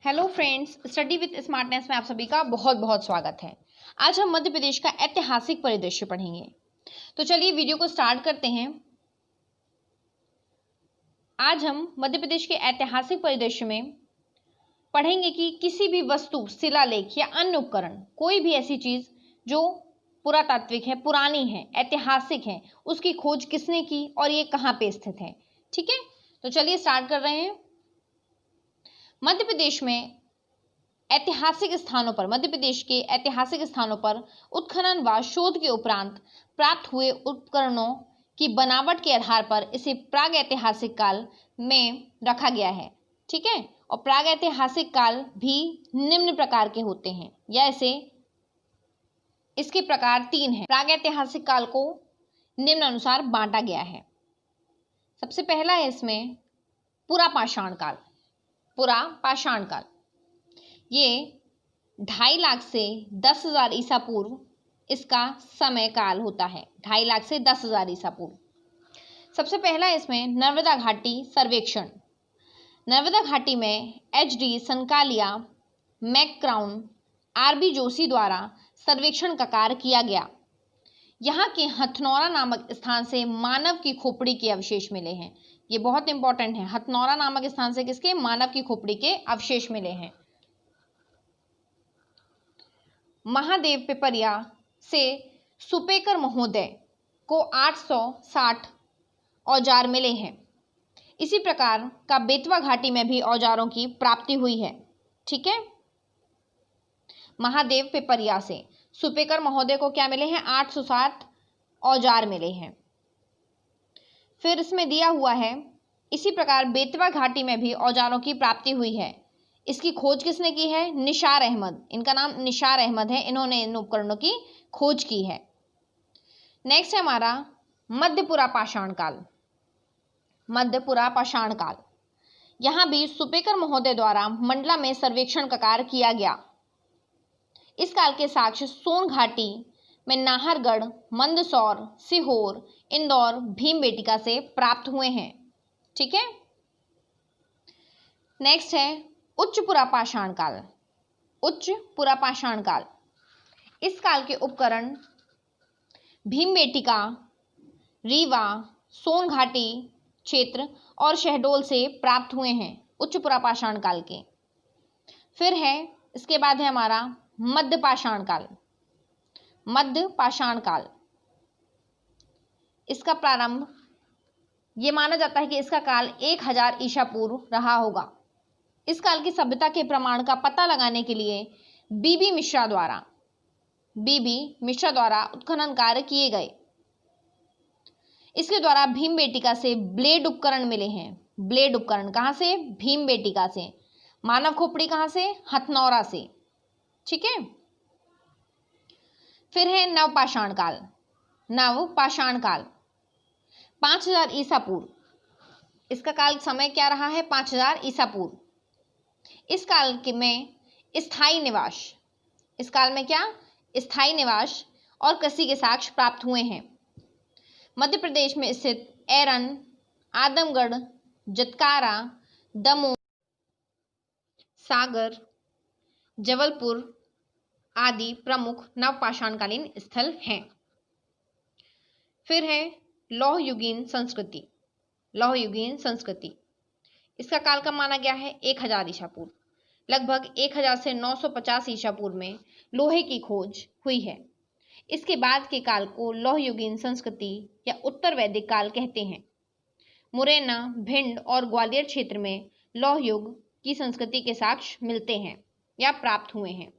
Hello friends, study with smartness में आप सभी का बहुत बहुत स्वागत है। आज हम मध्य प्रदेश का ऐतिहासिक परिदृश्य पढ़ेंगे। तो चलिए वीडियो को स्टार्ट करते हैं। आज हम मध्य प्रदेश के ऐतिहासिक परिदृश्य में पढ़ेंगे कि किसी भी वस्तु, शिलालेख या अन्य उपकरण, कोई भी ऐसी चीज जो पुरातात्विक है, पुरानी है, ऐतिहासिक है, उसकी खोज किसने की और ये कहाँ पे स्थित है। ठीक है, तो चलिए स्टार्ट कर रहे हैं। मध्य प्रदेश के ऐतिहासिक स्थानों पर उत्खनन व शोध के उपरांत प्राप्त हुए उपकरणों की बनावट के आधार पर इसे प्राग ऐतिहासिक काल में रखा गया है। ठीक है, और प्राग ऐतिहासिक काल भी निम्न प्रकार के होते हैं, या इसके प्रकार 3 हैं। प्राग ऐतिहासिक काल को निम्न अनुसार बांटा गया है। सबसे पहला है इसमें पुरापाषाण काल। पुरापाषाण काल ये 2.5 लाख से 10,000 ईसा पूर्व इसका समय काल होता है। 2.5 लाख से 10,000 ईसा पूर्व। सबसे पहला इसमें नर्मदा घाटी सर्वेक्षण। नर्मदा घाटी में HD सनकालिया, मैकक्राउन, RB जोशी द्वारा सर्वेक्षण का कार्य किया गया। यहाँ के हथनौरा नामक स्थान से मानव की खोपड़ी के अवशेष मिले हैं। ये बहुत इंपॉर्टेंट है। हथनौरा नामक स्थान से किसके? मानव की खोपड़ी के अवशेष मिले हैं। महादेव पिपरिया से सुपेकर महोदय को 860 औजार मिले हैं। इसी प्रकार का बेतवा घाटी में भी औजारों की प्राप्ति हुई है। ठीक है, महादेव पिपरिया से सुपेकर महोदय को क्या मिले हैं? 860 औजार मिले हैं। फिर इसमें दिया हुआ है, इसी प्रकार बेतवा घाटी में भी औजारों की प्राप्ति हुई है। इसकी खोज किसने की है? निसार अहमद। इनका नाम निसार अहमद है। इन्होंने इन उपकरणों की खोज की है। नेक्स्ट है हमारा मध्यपुरा पाषाण काल। मध्यपुरा पाषाण काल, यहाँ भी सुपेकर महोदय द्वारा मंडला में सर्वेक्षण का कार्य किया गया। इस काल के साक्ष्य सोन घाटी में नाहरगढ़, मंदसौर, सीहोर, इंदौर, भीमबेटिका से प्राप्त हुए हैं। ठीक है, नेक्स्ट है उच्च पुरापाषाण काल। उच्च पुरापाषाण काल, इस काल के उपकरण भीमबेटिका, रीवा, सोन घाटी क्षेत्र और शहडोल से प्राप्त हुए हैं, उच्च पुरापाषाण काल के। फिर है इसके बाद है हमारा मध्यपाषाण काल। मध्यपाषाण काल, इसका प्रारंभ ये माना जाता है कि इसका काल 1000 ईसा पूर्व रहा होगा। इस काल की सभ्यता के प्रमाण का पता लगाने के लिए बीबी मिश्रा द्वारा उत्खनन कार्य किए गए। इसके द्वारा भीमबेटिका से ब्लेड उपकरण मिले हैं। ब्लेड उपकरण कहाँ से? भीमबेटिका से। मानव खोपड़ी कहाँ से? हथनौरा से। ठीक है, फिर है नवपाषाण काल। नवपाषाण काल 5000 ईसा पूर्व, इसका काल समय क्या रहा है? 5000 ईसा पूर्व। इस काल के में स्थायी निवास, इस काल में क्या? स्थायी निवास और कृषि के साक्ष्य प्राप्त हुए हैं। मध्य प्रदेश में स्थित एरन, आदमगढ़, जतकारा, दमोह, सागर, जबलपुर आदि प्रमुख नवपाषाणकालीन स्थल हैं। फिर है लौह युगीन संस्कृति। लौह युगीन संस्कृति, इसका काल कब माना गया है? 1000 ईसा पूर्व। लगभग 1000 से 950 ईसा पूर्व में लोहे की खोज हुई है। इसके बाद के काल को लौह युगीन संस्कृति या उत्तर वैदिक काल कहते हैं। मुरैना, भिंड और ग्वालियर क्षेत्र में लौह युग की संस्कृति के साक्ष्य मिलते हैं या प्राप्त हुए हैं।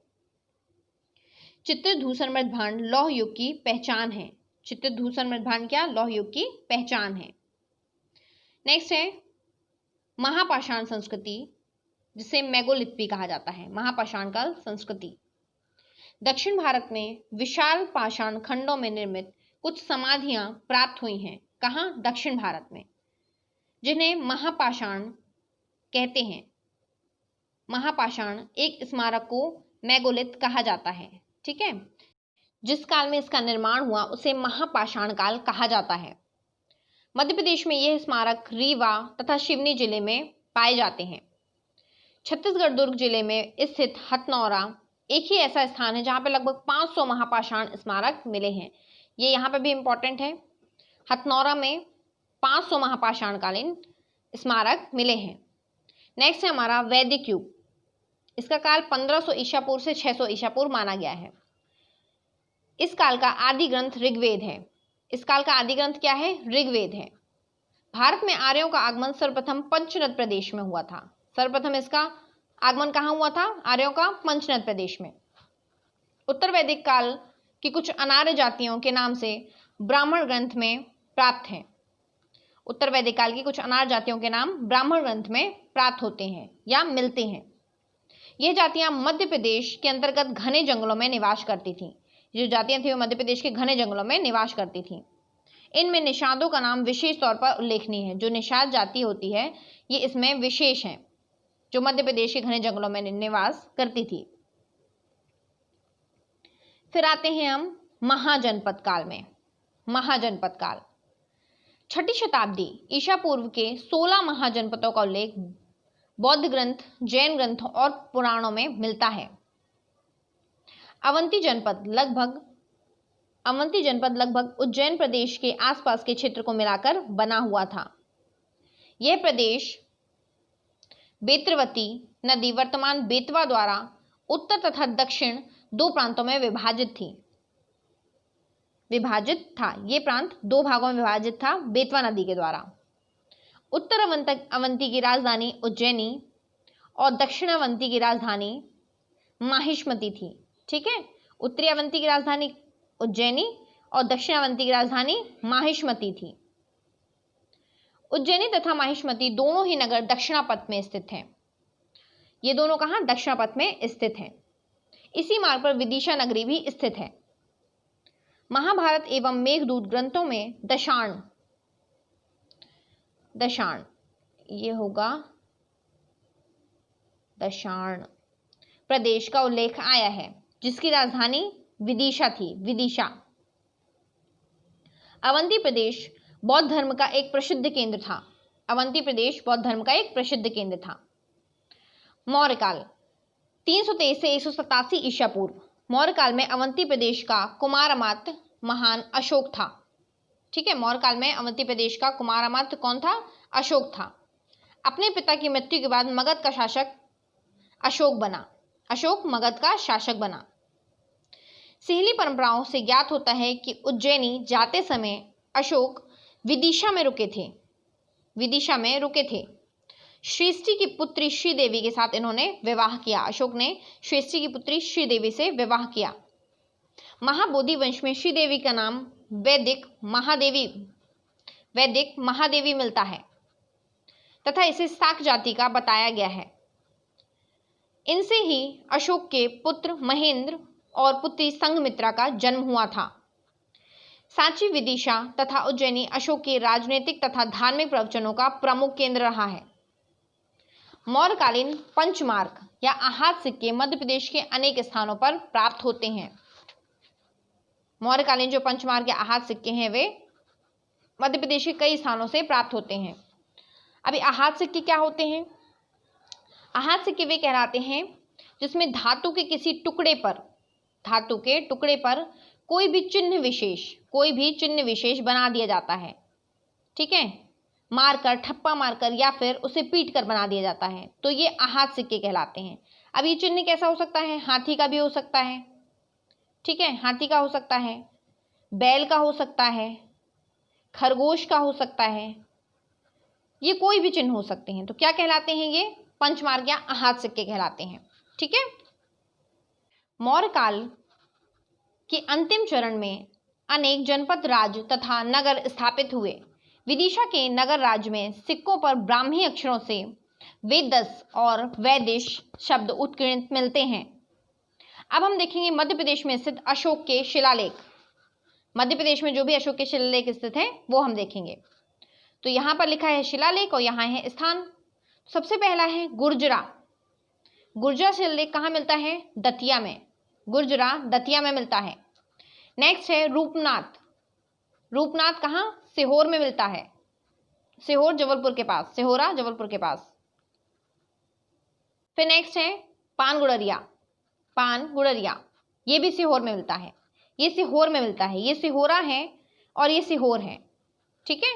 चित्रधूसर मृदभांड लौह युग की पहचान है। चित्रधूसर मृदभांड क्या? लौह युग की पहचान है। नेक्स्ट है महापाषाण संस्कृति, जिसे मेगोलिथ भी कहा जाता है। महापाषाण काल संस्कृति दक्षिण भारत में विशाल पाषाण खंडों में निर्मित कुछ समाधियां प्राप्त हुई हैं। कहाँ? दक्षिण भारत में, जिन्हें महापाषाण कहते हैं। महापाषाण एक स्मारक को मेगोलिथ कहा जाता है। ठीक है, जिस काल में इसका निर्माण हुआ उसे महापाषाण काल कहा जाता है। मध्य प्रदेश में यह स्मारक रीवा तथा सिवनी जिले में पाए जाते हैं। छत्तीसगढ़ दुर्ग जिले में स्थित हथनौरा एक ही ऐसा स्थान है जहां पे लगभग 500 महापाषाण स्मारक मिले हैं। ये यहाँ पे भी इंपॉर्टेंट है। हथनौरा में 500 महापाषाणकालीन स्मारक मिले हैं। नेक्स्ट है हमारा वैदिक युग। इसका काल 1500 ईसा पूर्व से 600 ईसा पूर्व माना गया है। इस काल का आदि ग्रंथ ऋग्वेद है। इस काल का आदि ग्रंथ क्या है? ऋग्वेद है। भारत में आर्यों का आगमन सर्वप्रथम पंचनद प्रदेश में हुआ था। सर्वप्रथम इसका आगमन कहाँ हुआ था? आर्यों का पंचनद प्रदेश में। उत्तर वैदिक काल की कुछ अनार्य जातियों के नाम से ब्राह्मण ग्रंथ में प्राप्त हैं। उत्तर वैदिक काल की कुछ अनार्य जातियों के नाम ब्राह्मण ग्रंथ में प्राप्त होते हैं या मिलते हैं। ये जातियां मध्य प्रदेश के अंतर्गत घने जंगलों में निवास करती थीं। जो जातियां थी वो मध्य प्रदेश के घने जंगलों में निवास करती थीं। इनमें निषादों का नाम विशेष तौर पर उल्लेखनीय है। जो निषाद जाति होती है ये इसमें विशेष है, जो मध्य प्रदेश के घने जंगलों में निवास करती थी। फिर आते हैं हम महाजनपद काल में। महाजनपद काल 6ठी शताब्दी ईसा पूर्व के 16 महाजनपदों का उल्लेख बौद्ध ग्रंथ, जैन ग्रंथों और पुराणों में मिलता है। अवंती जनपद लगभग उज्जैन प्रदेश के आसपास के क्षेत्र को मिलाकर बना हुआ था। यह प्रदेश बेत्रवती नदी वर्तमान बेतवा द्वारा उत्तर तथा दक्षिण दो प्रांतों में विभाजित था। ये प्रांत दो भागों में विभाजित था बेतवा नदी के द्वारा। उत्तर अवंती की राजधानी उज्जैनी और दक्षिण अवंती की राजधानी माहिष्मती थी। ठीक है, उत्तरी अवंती की राजधानी उज्जैनी और दक्षिण अवंती की राजधानी माहिष्मती थी। उज्जैनी तथा माहिष्मती दोनों ही नगर दक्षिणापथ में स्थित हैं। ये दोनों कहाँ? दक्षिणापथ में स्थित हैं। इसी मार्ग पर विदिशा नगरी भी स्थित है। महाभारत एवं मेघदूत ग्रंथों में दशाण ये होगा दशाण प्रदेश का उल्लेख आया है, जिसकी राजधानी विदिशा थी। विदिशा। अवंती प्रदेश बौद्ध धर्म का एक प्रसिद्ध केंद्र था। अवंती प्रदेश बौद्ध धर्म का एक प्रसिद्ध केंद्र था। मौर्य काल 323 से 187 ईसा पूर्व। मौर्य काल में अवंती प्रदेश का कुमार अमात्य महान अशोक था। ठीक है, मौर्य काल में अवंती प्रदेश का कुमार अमात्य कौन था? अशोक था। अपने पिता की मृत्यु के बाद मगध का शासक अशोक बना। अशोक मगध का शासक बना। सिहली परंपराओं से ज्ञात होता है कि उज्जैनी जाते समय अशोक विदिशा में रुके थे। श्रेष्ठी की पुत्री श्रीदेवी के साथ इन्होंने विवाह किया। अशोक ने श्रेष्ठी की पुत्री श्रीदेवी से विवाह किया। महाबोधि वंश में श्रीदेवी का नाम वैदिक महादेवी मिलता है तथा इसे शाक जाति का बताया गया है। इनसे ही अशोक के पुत्र महेंद्र और पुत्री संघमित्रा का जन्म हुआ था। सांची, विदिशा तथा उज्जैनी अशोक के राजनीतिक तथा धार्मिक प्रवचनों का प्रमुख केंद्र रहा है। मौर्यकालीन पंचमार्क या आहत सिक्के मध्य प्रदेश के अनेक स्थानों पर प्राप्त होते हैं। मौर्यकालीन जो पंचमार्क या आहत सिक्के हैं वे मध्य प्रदेश के कई स्थानों से प्राप्त होते हैं। अभी आहत सिक्के क्या होते हैं? आहत सिक्के वे कहलाते हैं जिसमें धातु के टुकड़े पर कोई भी चिन्ह विशेष बना दिया जाता है। ठीक है, मारकर, ठप्पा मारकर या फिर उसे पीट कर बना दिया जाता है, तो ये आहत सिक्के कहलाते हैं। अब ये चिन्ह कैसा हो सकता है? हाथी का भी हो सकता है। ठीक है, हाथी का हो सकता है, बैल का हो सकता है, खरगोश का हो सकता है, ये कोई भी चिन्ह हो सकते हैं। तो क्या कहलाते हैं? ये पंचमार्क या आहत सिक्के कहलाते हैं। ठीक है, मौर्य काल के अंतिम चरण में अनेक जनपद राज्य तथा नगर स्थापित हुए। विदिशा के नगर राज्य में सिक्कों पर ब्राह्मी अक्षरों से वेदस और वैदिश शब्द उत्कीर्णित मिलते हैं। अब हम देखेंगे मध्य प्रदेश में स्थित अशोक के शिलालेख। मध्य प्रदेश में जो भी अशोक के शिलालेख स्थित हैं वो हम देखेंगे। तो यहाँ पर लिखा है शिलालेख और यहाँ है स्थान। सबसे पहला है गुर्जरा। गुर्जरा शिलालेख कहाँ मिलता है? दतिया में। गुर्जरा दतिया में मिलता है। नेक्स्ट है रूपनाथ। रूपनाथ कहाँ? सीहोर में मिलता है। सीहोर जबलपुर के पास, सिहोरा जबलपुर के पास। फिर नेक्स्ट है पानगुड़रिया, पानगुड़रिया, ये भी सीहोर में मिलता है, ये सीहोर में मिलता है, ये सिहोरा है और ये सीहोर है, ठीक है।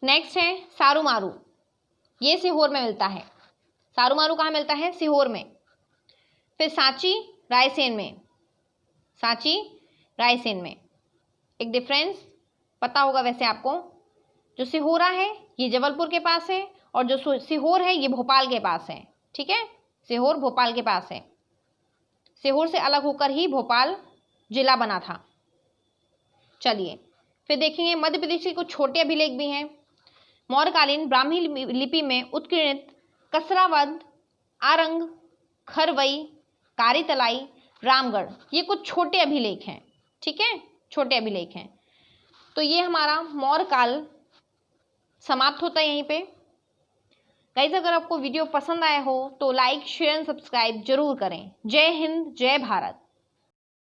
नेक्स्ट है सारूमारू, ये सीहोर में मिलता है, सारूमारू कहाँ मिलता है? सीहोर में। फिर सांची रायसेन में, सांची रायसेन में। एक डिफरेंस पता होगा वैसे आपको, जो सिहोरा है ये जबलपुर के पास है और जो सीहोर है ये भोपाल के पास है, ठीक है। सीहोर भोपाल के पास है, सीहोर से अलग होकर ही भोपाल जिला बना था। चलिए फिर देखेंगे मध्य प्रदेश के कुछ छोटे अभिलेख भी हैं। मौर्यकालीन ब्राह्मी लिपि में उत्कीर्णित कसरावद, आरंग, खरवई, कारीतलाई, रामगढ़, ये कुछ छोटे अभिलेख हैं, ठीक है, छोटे अभिलेख हैं। तो ये हमारा मौर्य काल समाप्त होता है यहीं पे। गाइस अगर आपको वीडियो पसंद आया हो तो लाइक, शेयर एंड सब्सक्राइब जरूर करें। जय हिंद, जय भारत।